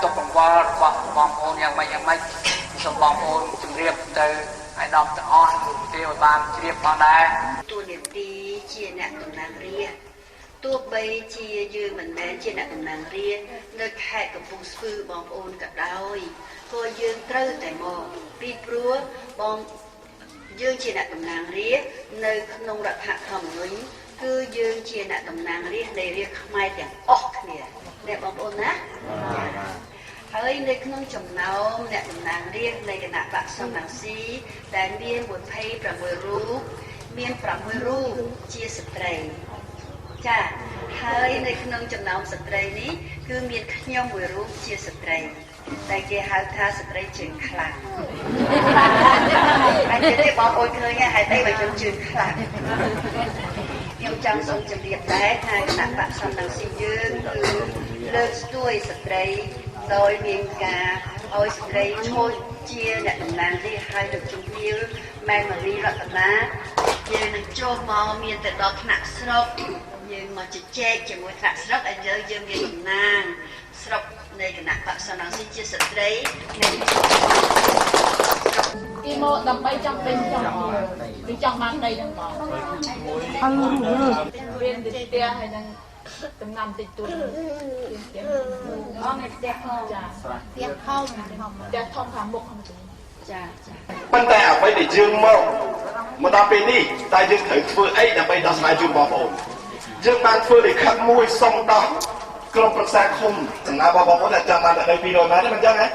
ตกลงว่าบางคนยังไม่สมบางคนจึงเรียบเจอไอ้ดอกตะอ้อนเที่ยวบางเรียบพอได้ตัวเด็กดีเชียร์เนี่ยตำนานเรียตัวใบเชียร์ยืนเหมือนแม่เชียร์เนี่ยตำนานเรียเนื้อแค่กับปูสฟือบางโอนกับดาวก็ยืนเต้าแต่หมอปีปลัวบางยืนเชียร์เนี่ยตำนานเรียในขนมรัฐธรรมนุ้ยคือยืนเชียร์เนี่ยตำนานเรียในเรียกไม่แต่ออกเนี่ยบางโอนนะเฮ้ยในขนมจมน้ำเนี่ยตำนานเรียในขณะบักสมังซีแต่เมียนบนไพ่ประมวยรู้เมียนประมวยรู้เชียร์สเตย์จ้าเฮ้ยในขนมจำนำสเตย์นี้คือเมียนขยมมวยรู้เชียร์สเตย์แต่แกหาท่าสเตย์จึงคลั่งไอ้เจ๊ได้บอกโอนเคยไงหายได้ไปจนจึงคลั่งยังจำทรงจำเรียบได้ทางหนักปะสำนักสิยืนคือเลิกด้วยสเตย์โดยเมียนกาเอาสเตย์โชว์เชียร์เนี่ยตำนานที่ให้được chung tiêuแม่มาลีรัตนะยืนโจมอเมียนแต่ดอกหนักสรบยืนมาจะแจกจะมวยหนักสรบไอ้เยอะยืนมีนางสรบในขณะปักสนังสิเจสตรีอีโมดำไปจังเป็นจังหรือจังมันในจังหวะเรียนติดเตี้ยให้ยังตำนานติดตัวอ๋อในเตี้ยเข้าจ้ะเตี้ยเข้าเตี้ยท่องคำบกคำจุนจ้าប៉ុន្តែអ្វីដែលយើងមកដល់ពេលនេះតែយើងត្រូវធ្វើអីដើម្បីដោះស្រាយជូនបងប្អូនយើងបានធ្វើលិខិតមួយសុំដោះក្រុមប្រឹក្សាឃុំចំណាបងប្អូនដែលចាំបានដល់200ម៉ែត្រទេមិនចឹងហ៎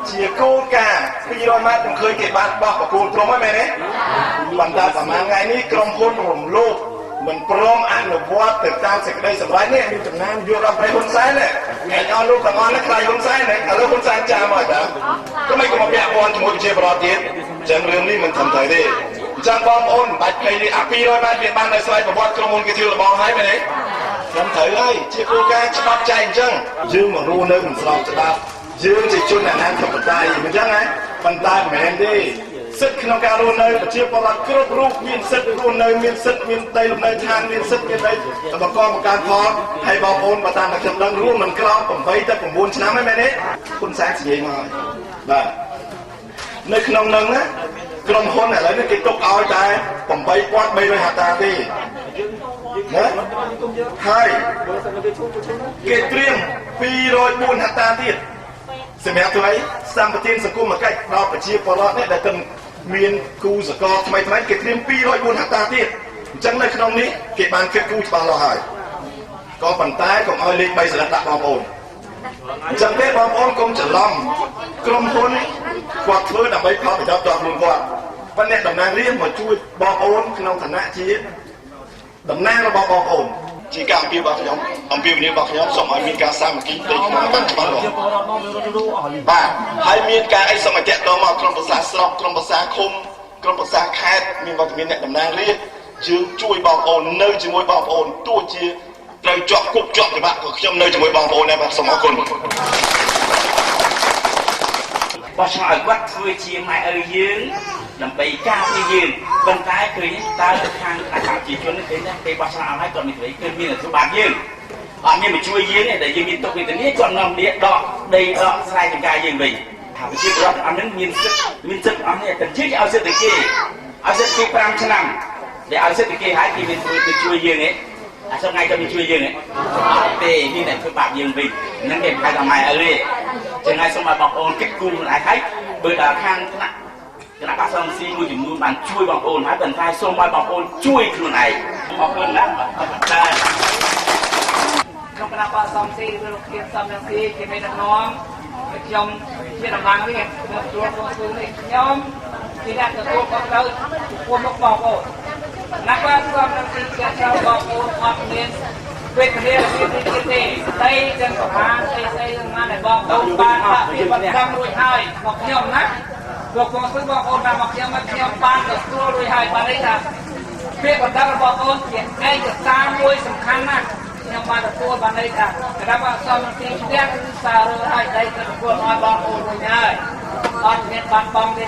ជាគោលការណ៍200ម៉ែត្រខ្ញុំឃើញគេបានបោះប្រគល់ក្រុមហើយមែនទេប៉ុន្តែប្រហែលថ្ងៃនេះក្រុមហ៊ុនរំលោភមិនព្រមអនុវត្តទៅតាមសេចក្តីសម្រេចនេះមានចំណានយកដល់ប្រៃហ៊ុនសែននេះថ្ងៃអស់លោកទាំងអស់នេះខ្លាចហ៊ុនសែននេះឥឡូវហ៊ុនសែនចាំមកតាក៏មិនក៏មកពាក់ព័ន្ធជាមួយប្រជាប្រដ្ឋទៀតអញ្ចឹងរឿងនេះមិនត្រឹមត្រូវទេអញ្ចឹងបងប្អូនមិនបាច់ភ័យនេះ200ម៉ែត្រវាបានដោយស្វ័យប្រវត្តិក្រុមហ៊ុនគេធ្វើលបងហើយមែនទេត្រឹមត្រូវហើយជាគោលការណ៍ច្បាប់ចែងអញ្ចឹងយើងមករស់នៅមិនស្របច្បាប់យើងជាជនអាណាធិបតេយ្យអញ្ចឹងហ៎ប៉ុន្តែមិនមែនទេសិទ្ធិក្នុងការរស់នៅប្រជាពលរដ្ឋគ្រប់រូបមានសិទ្ធិរស់នៅមានសិទ្ធិមានដីលំនៅឋានមានសិទ្ធិមានអីបកកបង្កើនផលហើយបងប្អូនបើតាមតែខ្ញុំដឹងរួមមិនក្រោម8ទៅ9ឆ្នាំហើយមែនទេគុណសែននិយាយមកបាទនៅក្នុងនឹងណាក្រុមហ៊ុនឥឡូវនេះគេទុកឲ្យតែ8300ហត្រាទេណាហើយគេត្រៀម204ហត្រាទៀតសម្រាប់ធ្វើអីសម្បទានសង្គមកិច្ចដល់ប្រជាពលរដ្ឋនេះដែលtừngមានគូសកលថ្មីគេត្រៀម204ហត្រាទៀតអញ្ចឹងនៅក្នុងនេះគេបានគិតគូច្បាស់លាស់ហើយក៏ប៉ុន្តែកុំឲ្យលេខ3សន្លឹកដាក់បងប្អូនអញ្ចឹងទេបងប្អូនកុំច្រឡំក្រុមហ៊ុនគាត់ធ្វើដើម្បីផលប្រយោជន៍ដល់ខ្លួនគាត់ប៉ុន្តែតំណាងរាស្ត្រមកជួយបងប្អូនក្នុងឋានៈជាតំណាងរបស់បងប្អូនជាការអំពាវរបស់ខ្ញុំអំពាវនាវរបស់ខ្ញុំសូមឲ្យមានការសាមគ្គីផ្ទៃក្នុងបានច្បាស់លាស់បាទហើយមានការអីសូមឲ្យតាក់ទងមកក្រុមប្រឹក្សាស្រុកក្រុមប្រឹក្សាឃុំក្រុមប្រឹក្សាខេត្តមានវត្តមានអ្នកតំណាងរាស្ត្រយើងជួយបងប្អូននៅជាមួយបងប្អូនទោះជាត្រូវជាប់គុកជាប់ច្បាប់ក៏ខ្ញុំនៅជាមួយបងប្អូនដែរបាទសូមអរគុណបោះឆ្នោតឲ្យគាត់ធ្វើជាម៉ែឪយើងដើម្បីការពារយើងប៉ុន្តែឃើញតើខាងប្រជាជនឃើញតែពេលបោះឆ្នោតឲ្យគាត់មានសេរីគឺមានសុបាតយើងអត់មានមកជួយយើងទេដែលយើងមានទុកវេទនាគាត់នាំគ្នាដកដីដកស្រែចម្ការយើងវិញថាប្រជាពលរដ្ឋអត់នឹងមានសិទ្ធិអស់នេះតែជាឲ្យសិទ្ធិគេឲ្យសិទ្ធិគេ5ឆ្នាំដែលឲ្យសិទ្ធិគេហើយគេមានទៅជួយយើងទេអាសថ្ងៃគាត់មានជួយយើងទេអត់ទេមានតែធ្វើបាបយើងវិញហ្នឹងគេហៅថាម៉ែឪទេចឹងហើយសូមឲ្យបងប្អូនគិតគូរខ្លួនឯងហើយបើដល់ខាងថ្នាក់គណៈបក្សសង្ស៊ីមួយចំនួនបានជួយបងប្អូនហើយប៉ុន្តែសូមឲ្យបងប្អូនជួយខ្លួនឯងអរគុណណាស់បាទក្នុងគណៈបក្សសង្ស៊ីឬលោកគៀបសំរងស៊ីជាមេដឹកនាំខ្ញុំជាតំណាងរាស្ត្រទទួលខ្លួននេះខ្ញុំជាអ្នកទទួលខុសត្រូវចំពោះមុខបងប្អូនណាស់បាទសំរងស៊ីជាចូលបងប្អូនអត់មានវេទនារបៀបនេះទេតែទាំងប្រធានស្អីហ្នឹងដែលបងប្អូនបានដាក់ពីបណ្ដឹងរួចហើយមកខ្ញុំណាលោកបងស្រីបងប្អូនបានមកខ្ញុំបានទទួលរួចហើយបានន័យថាពីបណ្ដឹងរបស់បងប្អូនជាឯកសារមួយសំខាន់ណាស់ខ្ញុំបានទទួលបានន័យថាគណៈបក្សសំរងស៊ីផ្ទះគឺសាររើហើយតែទទួលឲ្យបងប្អូនរួចហើយអត់មានបានបងទេ